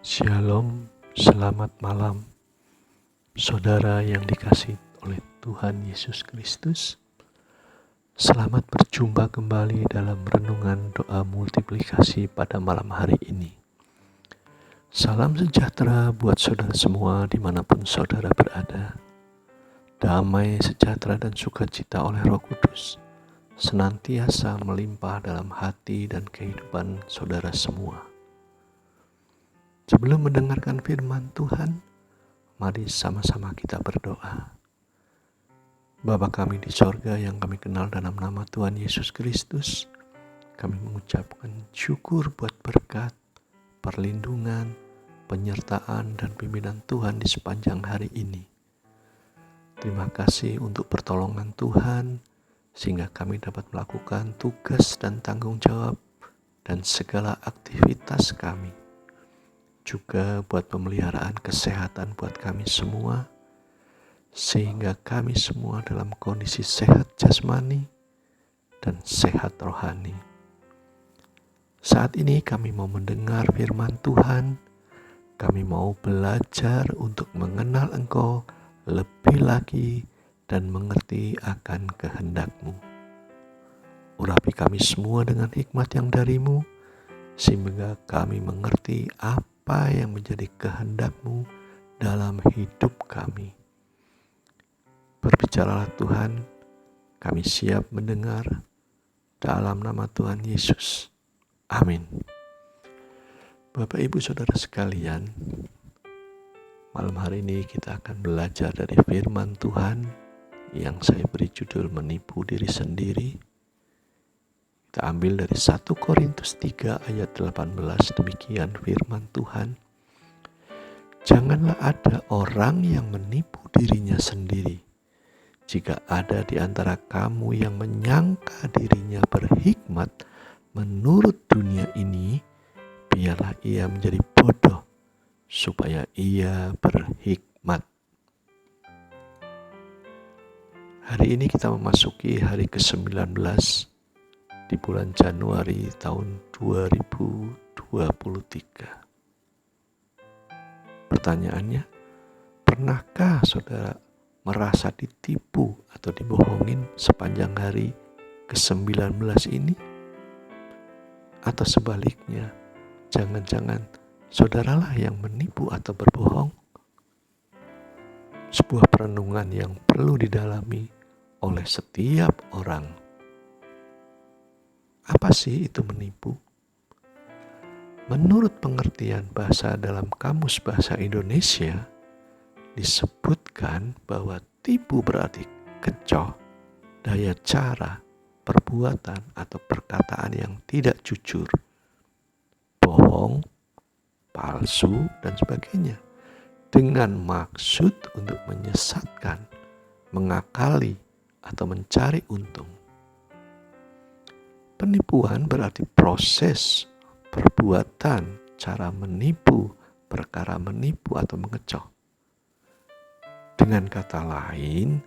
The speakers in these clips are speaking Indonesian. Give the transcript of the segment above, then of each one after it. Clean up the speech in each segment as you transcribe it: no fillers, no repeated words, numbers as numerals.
Shalom, selamat malam, saudara yang dikasihi oleh Tuhan Yesus Kristus. Selamat berjumpa kembali dalam renungan doa multiplikasi pada malam hari ini. Salam sejahtera buat saudara semua dimanapun saudara berada. Damai, sejahtera, dan sukacita oleh Roh Kudus senantiasa melimpah dalam hati dan kehidupan saudara semua. Sebelum mendengarkan firman Tuhan, mari sama-sama kita berdoa. Bapa kami di sorga yang kami kenal dalam nama Tuhan Yesus Kristus, kami mengucapkan syukur buat berkat, perlindungan, penyertaan, dan pimpinan Tuhan di sepanjang hari ini. Terima kasih untuk pertolongan Tuhan, sehingga kami dapat melakukan tugas dan tanggung jawab dan segala aktivitas kami. Juga buat pemeliharaan kesehatan buat kami semua, sehingga kami semua dalam kondisi sehat jasmani dan sehat rohani. Saat ini kami mau mendengar firman Tuhan, kami mau belajar untuk mengenal Engkau lebih lagi dan mengerti akan kehendak-Mu. Urapi kami semua dengan hikmat yang dari-Mu, sehingga kami mengerti apa yang menjadi kehendak-Mu dalam hidup kami. Berbicaralah Tuhan, kami siap mendengar dalam nama Tuhan Yesus. Amin. Bapak, Ibu, Saudara sekalian, malam hari ini kita akan belajar dari firman Tuhan yang saya beri judul menipu diri sendiri. Kita ambil dari 1 Korintus 3 ayat 18, demikian firman Tuhan. Janganlah ada orang yang menipu dirinya sendiri. Jika ada di antara kamu yang menyangka dirinya berhikmat menurut dunia ini, biarlah ia menjadi bodoh, supaya ia berhikmat. Hari ini kita memasuki hari ke-19 di bulan Januari tahun 2023. Pertanyaannya, pernahkah saudara merasa ditipu atau dibohongin sepanjang hari ke-19 ini? Atau sebaliknya, jangan-jangan saudaralah yang menipu atau berbohong? Sebuah perenungan yang perlu didalami oleh setiap orang. Apa sih itu menipu? Menurut pengertian bahasa dalam Kamus Bahasa Indonesia, disebutkan bahwa tipu berarti kecoh, daya cara, perbuatan atau perkataan yang tidak jujur, bohong, palsu, dan sebagainya, dengan maksud untuk menyesatkan, mengakali, atau mencari untung. Penipuan berarti proses, perbuatan, cara menipu, perkara menipu atau mengecoh. Dengan kata lain,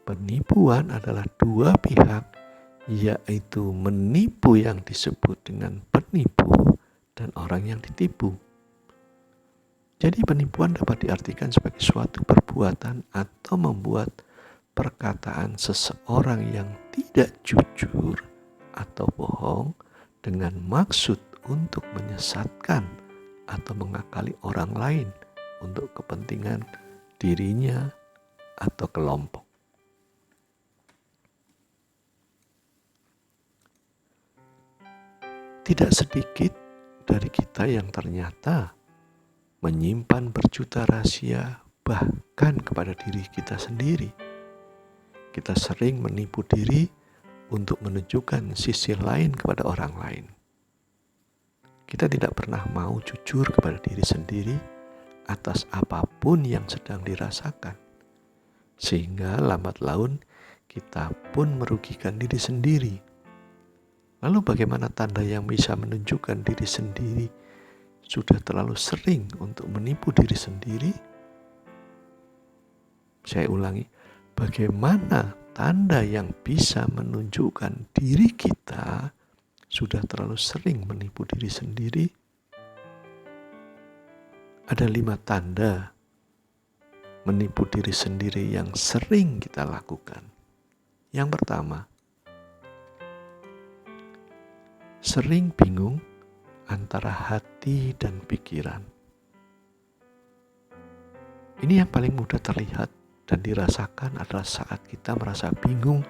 penipuan adalah dua pihak, yaitu menipu yang disebut dengan penipu dan orang yang ditipu. Jadi penipuan dapat diartikan sebagai suatu perbuatan atau membuat perkataan seseorang yang tidak jujur atau bohong dengan maksud untuk menyesatkan atau mengakali orang lain untuk kepentingan dirinya atau kelompok. Tidak sedikit dari kita yang ternyata menyimpan berjuta rahasia bahkan kepada diri kita sendiri. Kita sering menipu diri untuk menunjukkan sisi lain kepada orang lain. Kita tidak pernah mau jujur kepada diri sendiri atas apapun yang sedang dirasakan. Sehingga lambat laun kita pun merugikan diri sendiri. Lalu bagaimana tanda yang bisa menunjukkan diri sendiri sudah terlalu sering untuk menipu diri sendiri? Saya ulangi, bagaimana tanda yang bisa menunjukkan diri kita sudah terlalu sering menipu diri sendiri? Ada 5 tanda menipu diri sendiri yang sering kita lakukan. Yang pertama, sering bingung antara hati dan pikiran. Ini yang paling mudah terlihat dan dirasakan adalah saat kita merasa bingung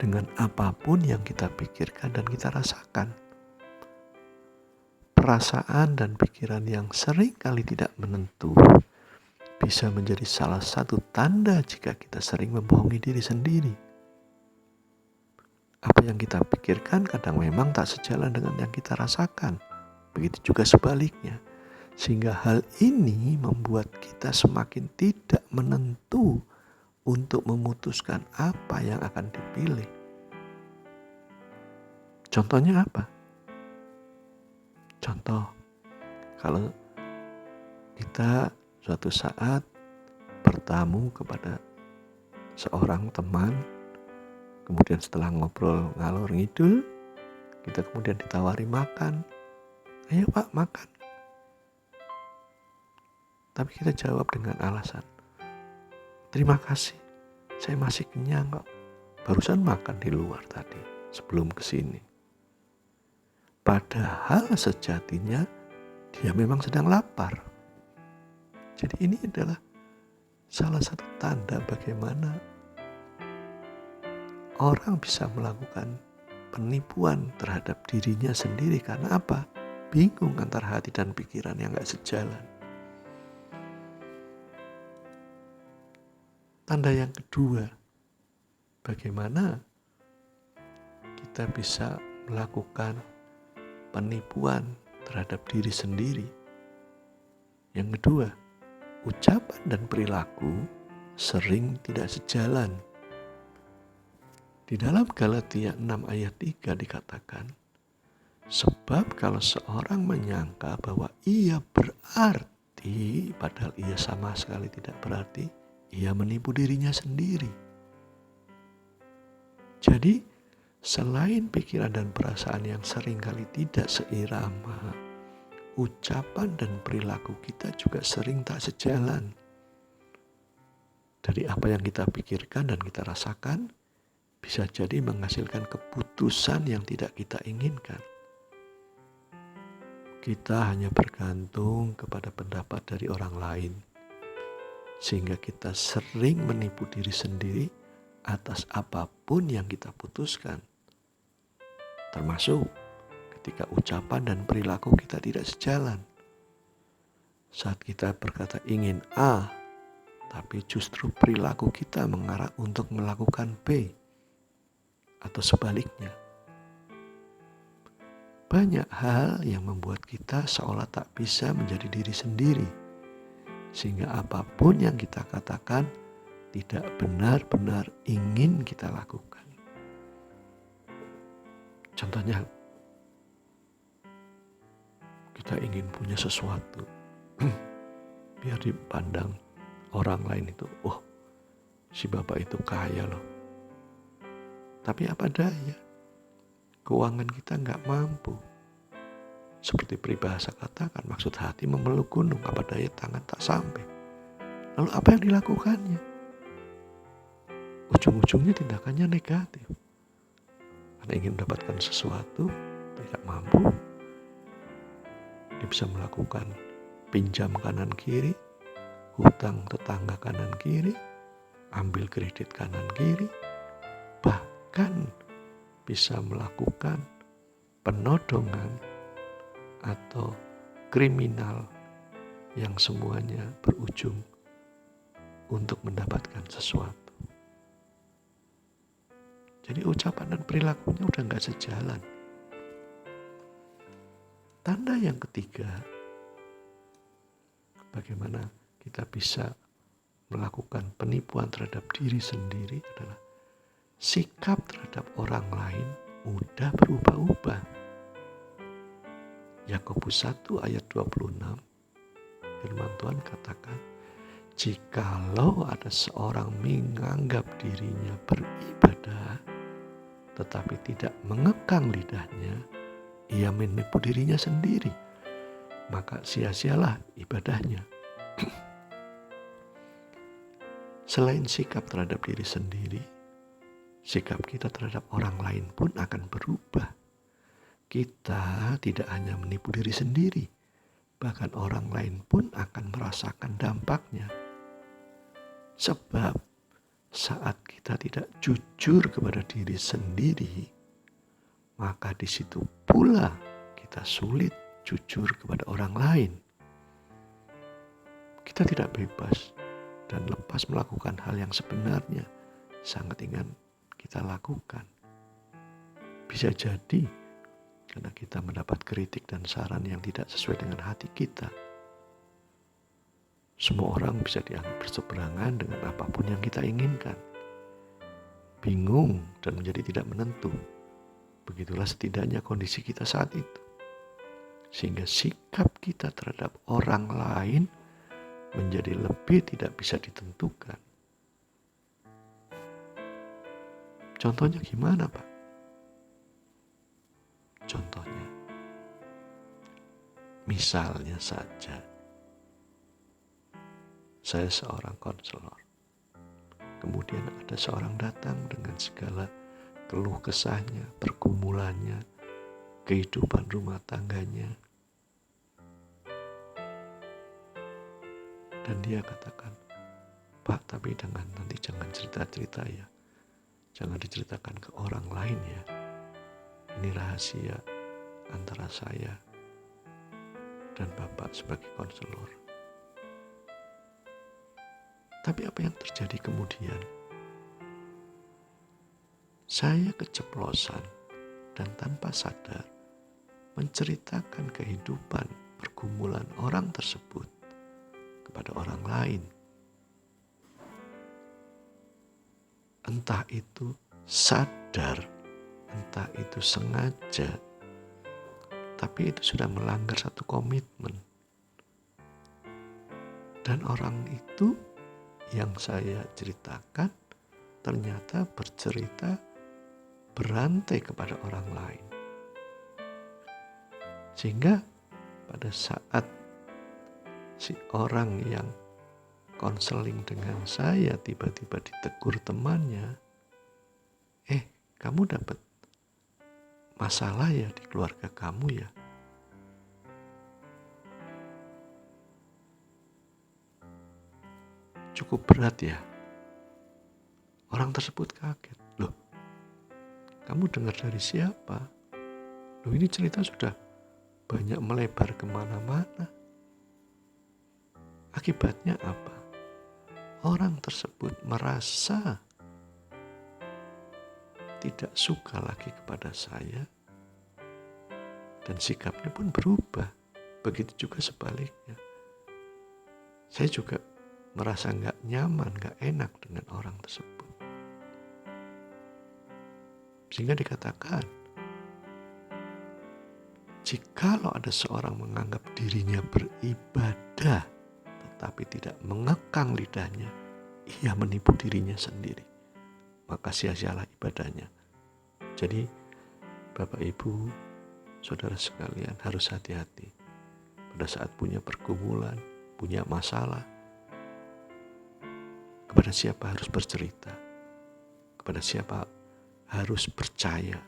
dengan apapun yang kita pikirkan dan kita rasakan. Perasaan dan pikiran yang sering kali tidak menentu bisa menjadi salah satu tanda jika kita sering membohongi diri sendiri. Apa yang kita pikirkan kadang memang tak sejalan dengan yang kita rasakan. Begitu juga sebaliknya. Sehingga hal ini membuat kita semakin tidak menentu untuk memutuskan apa yang akan dipilih. Contohnya apa? Contoh, kalau kita suatu saat bertamu kepada seorang teman, kemudian setelah ngobrol ngalor ngidul, kita kemudian ditawari makan. Ayo Pak, makan. Tapi kita jawab dengan alasan, terima kasih, saya masih kenyang kok. Barusan makan di luar tadi sebelum kesini. Padahal sejatinya dia memang sedang lapar. Jadi ini adalah salah satu tanda bagaimana orang bisa melakukan penipuan terhadap dirinya sendiri. Karena apa? Bingung antara hati dan pikiran yang gak sejalan. Tanda yang kedua, bagaimana kita bisa melakukan penipuan terhadap diri sendiri. Yang kedua, ucapan dan perilaku sering tidak sejalan. Di dalam Galatia 6 ayat 3 dikatakan, sebab kalau seorang menyangka bahwa ia berarti, padahal ia sama sekali tidak berarti, ia menipu dirinya sendiri. Jadi, selain pikiran dan perasaan yang seringkali tidak seirama, ucapan dan perilaku kita juga sering tak sejalan. Dari apa yang kita pikirkan dan kita rasakan, bisa jadi menghasilkan keputusan yang tidak kita inginkan. Kita hanya bergantung kepada pendapat dari orang lain, sehingga kita sering menipu diri sendiri atas apapun yang kita putuskan. Termasuk ketika ucapan dan perilaku kita tidak sejalan. Saat kita berkata ingin A, tapi justru perilaku kita mengarah untuk melakukan B, atau sebaliknya. Banyak hal yang membuat kita seolah tak bisa menjadi diri sendiri, sehingga apapun yang kita katakan tidak benar-benar ingin kita lakukan. Contohnya, kita ingin punya sesuatu, biar dipandang orang lain itu, oh si bapak itu kaya loh. Tapi apa daya, keuangan kita nggak mampu. Seperti peribahasa katakan, maksud hati memeluk gunung, apa daya tangan tak sampai. Lalu apa yang dilakukannya? Ujung-ujungnya tindakannya negatif. Karena ingin mendapatkan sesuatu, tidak mampu. Dia bisa melakukan pinjam kanan kiri, hutang tetangga kanan kiri, ambil kredit kanan kiri, bahkan bisa melakukan penodongan atau kriminal yang semuanya berujung untuk mendapatkan sesuatu. Jadi ucapan dan perilakunya udah gak sejalan. Tanda yang ketiga, bagaimana kita bisa melakukan penipuan terhadap diri sendiri adalah sikap terhadap orang lain mudah berubah-ubah. Yakobus 1 ayat 26, firman Tuhan katakan, jikalau ada seorang menganggap dirinya beribadah, tetapi tidak mengekang lidahnya, ia menipu dirinya sendiri, maka sia-sialah ibadahnya. Selain sikap terhadap diri sendiri, sikap kita terhadap orang lain pun akan berubah. Kita tidak hanya menipu diri sendiri, bahkan orang lain pun akan merasakan dampaknya. Sebab saat kita tidak jujur kepada diri sendiri, maka di situ pula kita sulit jujur kepada orang lain. Kita tidak bebas dan lepas melakukan hal yang sebenarnya sangat ingin kita lakukan. Bisa jadi karena kita mendapat kritik dan saran yang tidak sesuai dengan hati kita. Semua orang bisa dianggap berseberangan dengan apapun yang kita inginkan. Bingung dan menjadi tidak menentu. Begitulah setidaknya kondisi kita saat itu. Sehingga sikap kita terhadap orang lain menjadi lebih tidak bisa ditentukan. Contohnya gimana, Pak? Contohnya, misalnya saja, saya seorang konselor. Kemudian ada seorang datang dengan segala keluh kesahnya, pergumulannya, kehidupan rumah tangganya. Dan dia katakan, Pak, tapi nanti jangan cerita-cerita ya. Jangan diceritakan ke orang lain ya. Ini rahasia antara saya dan Bapak sebagai konselor. Tapi apa yang terjadi kemudian? Saya keceplosan dan tanpa sadar menceritakan kehidupan pergumulan orang tersebut kepada orang lain. Entah itu sadar, entah itu sengaja, tapi itu sudah melanggar satu komitmen. Dan orang itu yang saya ceritakan ternyata bercerita berantai kepada orang lain. Sehingga pada saat si orang yang konseling dengan saya tiba-tiba ditegur temannya, kamu dapat masalah ya di keluarga kamu ya? Cukup berat ya? Orang tersebut kaget. Loh, kamu dengar dari siapa? Loh, ini cerita sudah banyak melebar kemana-mana. Akibatnya apa? Orang tersebut merasa tidak suka lagi kepada saya dan sikapnya pun berubah. Begitu juga sebaliknya. Saya juga merasa gak nyaman, gak enak dengan orang tersebut. Sehingga dikatakan, jikalau ada seorang menganggap dirinya beribadah tetapi tidak mengekang lidahnya, ia menipu dirinya sendiri. Maka sia-sialah ibadahnya. Jadi Bapak Ibu, saudara sekalian harus hati-hati pada saat punya pergumulan, punya masalah. Kepada siapa harus bercerita? Kepada siapa harus percaya?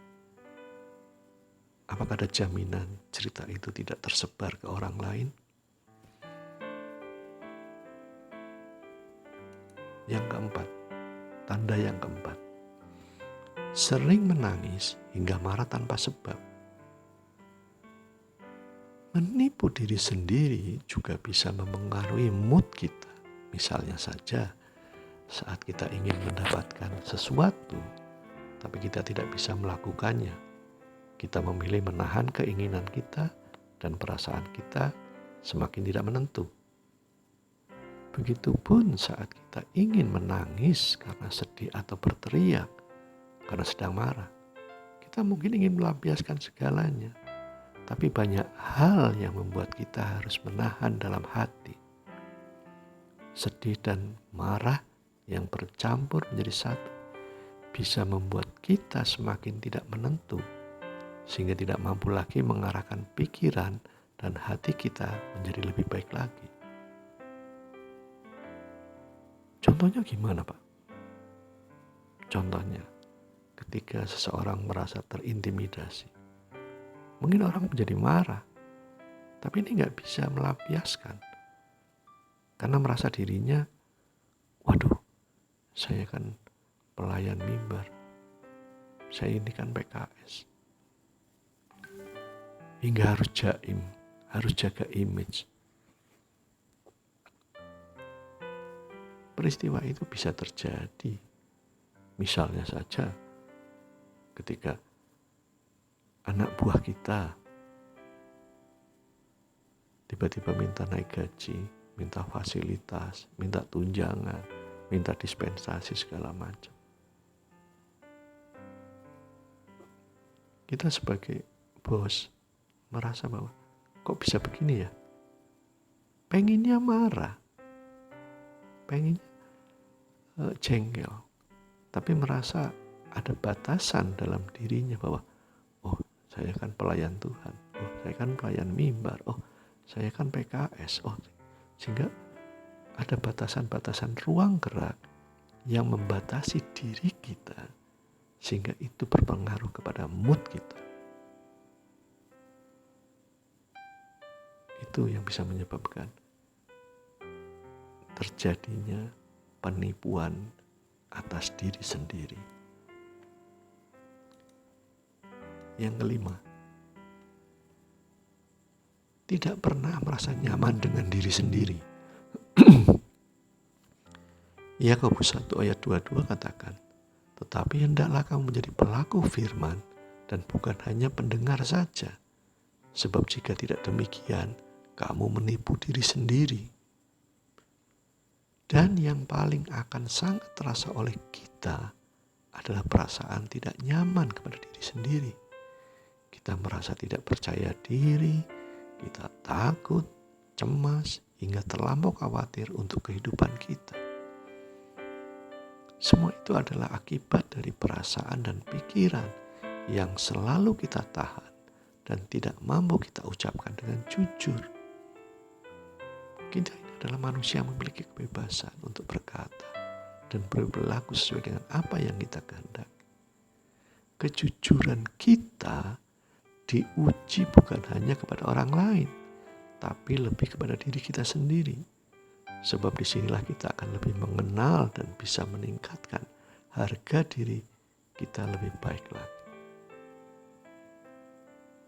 Apakah ada jaminan cerita itu tidak tersebar ke orang lain? Yang keempat, tanda yang keempat, sering menangis hingga marah tanpa sebab. Menipu diri sendiri juga bisa mempengaruhi mood kita. Misalnya saja, saat kita ingin mendapatkan sesuatu, tapi kita tidak bisa melakukannya. Kita memilih menahan keinginan kita dan perasaan kita semakin tidak menentu. Begitupun saat kita ingin menangis karena sedih atau berteriak karena sedang marah. Kita mungkin ingin melampiaskan segalanya, tapi banyak hal yang membuat kita harus menahan dalam hati. Sedih dan marah yang bercampur menjadi satu bisa membuat kita semakin tidak menentu, sehingga tidak mampu lagi mengarahkan pikiran dan hati kita menjadi lebih baik lagi. Contohnya gimana, Pak? Contohnya, ketika seseorang merasa terintimidasi, mungkin orang menjadi marah, tapi ini nggak bisa melampiaskan karena merasa dirinya, waduh, saya kan pelayan mimbar, saya ini kan PKS, hingga harus jaim, harus jaga image. Peristiwa itu bisa terjadi. Misalnya saja ketika anak buah kita tiba-tiba minta naik gaji, minta fasilitas, minta tunjangan, minta dispensasi segala macam. Kita sebagai bos merasa bahwa kok bisa begini ya? Pengennya marah, pengennya jengkel, tapi merasa ada batasan dalam dirinya bahwa oh, saya kan pelayan Tuhan, oh, saya kan pelayan mimbar, oh, saya kan PKS, oh, sehingga ada batasan-batasan ruang gerak yang membatasi diri kita, sehingga itu berpengaruh kepada mood kita. Itu yang bisa menyebabkan terjadinya penipuan atas diri sendiri. Yang kelima, tidak pernah merasa nyaman dengan diri sendiri. Yakobus 1 ayat 22 katakan, tetapi hendaklah kamu menjadi pelaku firman dan bukan hanya pendengar saja. Sebab jika tidak demikian, kamu menipu diri sendiri. Dan yang paling akan sangat terasa oleh kita adalah perasaan tidak nyaman kepada diri sendiri. Kita merasa tidak percaya diri, kita takut, cemas, hingga terlampau khawatir untuk kehidupan kita. Semua itu adalah akibat dari perasaan dan pikiran yang selalu kita tahan dan tidak mampu kita ucapkan dengan jujur. Kita ini adalah manusia yang memiliki kebebasan untuk berkata dan berperilaku sesuai dengan apa yang kita kehendaki. Kejujuran kita diuji bukan hanya kepada orang lain, tapi lebih kepada diri kita sendiri. Sebab disinilah kita akan lebih mengenal dan bisa meningkatkan harga diri kita lebih baik lagi.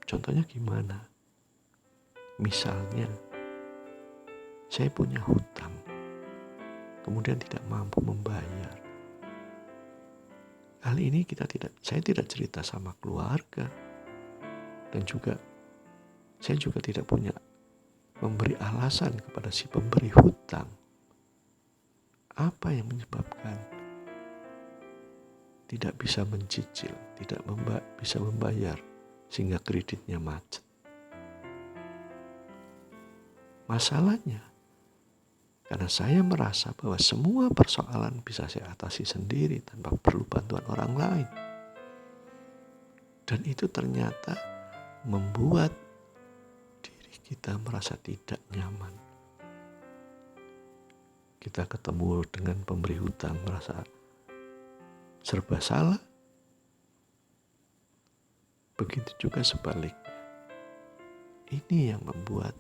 Contohnya gimana? Misalnya, saya punya hutang, kemudian tidak mampu membayar. Hal ini saya tidak cerita sama keluarga, dan juga saya juga tidak punya memberi alasan kepada si pemberi hutang. Apa yang menyebabkan tidak bisa mencicil, tidak bisa membayar, sehingga kreditnya macet? Masalahnya, karena saya merasa bahwa semua persoalan bisa saya atasi sendiri tanpa perlu bantuan orang lain. Dan itu ternyata membuat kita merasa tidak nyaman. Kita ketemu dengan pemberi hutang merasa serba salah. Begitu juga sebaliknya. Ini yang membuat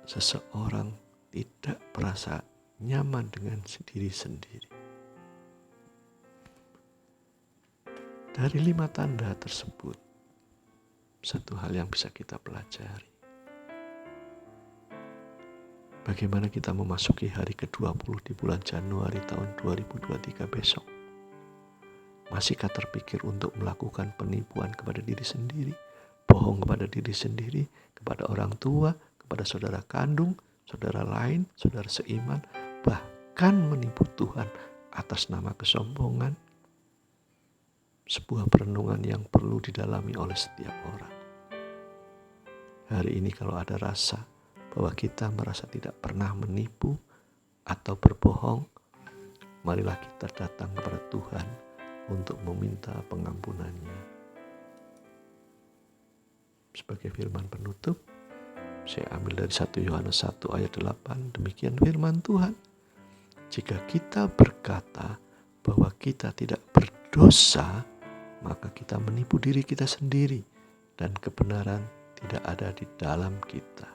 seseorang tidak merasa nyaman dengan diri sendiri. Dari 5 tanda tersebut, satu hal yang bisa kita pelajari. Bagaimana kita memasuki hari ke-20 di bulan Januari tahun 2023 besok? Masihkah terpikir untuk melakukan penipuan kepada diri sendiri, bohong kepada diri sendiri, kepada orang tua, kepada saudara kandung, saudara lain, saudara seiman, bahkan menipu Tuhan atas nama kesombongan? Sebuah perenungan yang perlu didalami oleh setiap orang. Hari ini kalau ada rasa bahwa kita merasa tidak pernah menipu atau berbohong, marilah kita datang kepada Tuhan untuk meminta pengampunannya. Sebagai firman penutup, saya ambil dari 1 Yohanes 1 ayat 8, demikian firman Tuhan. Jika kita berkata bahwa kita tidak berdosa, maka kita menipu diri kita sendiri dan kebenaran tidak ada di dalam kita.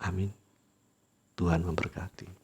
Amin. Tuhan memberkati.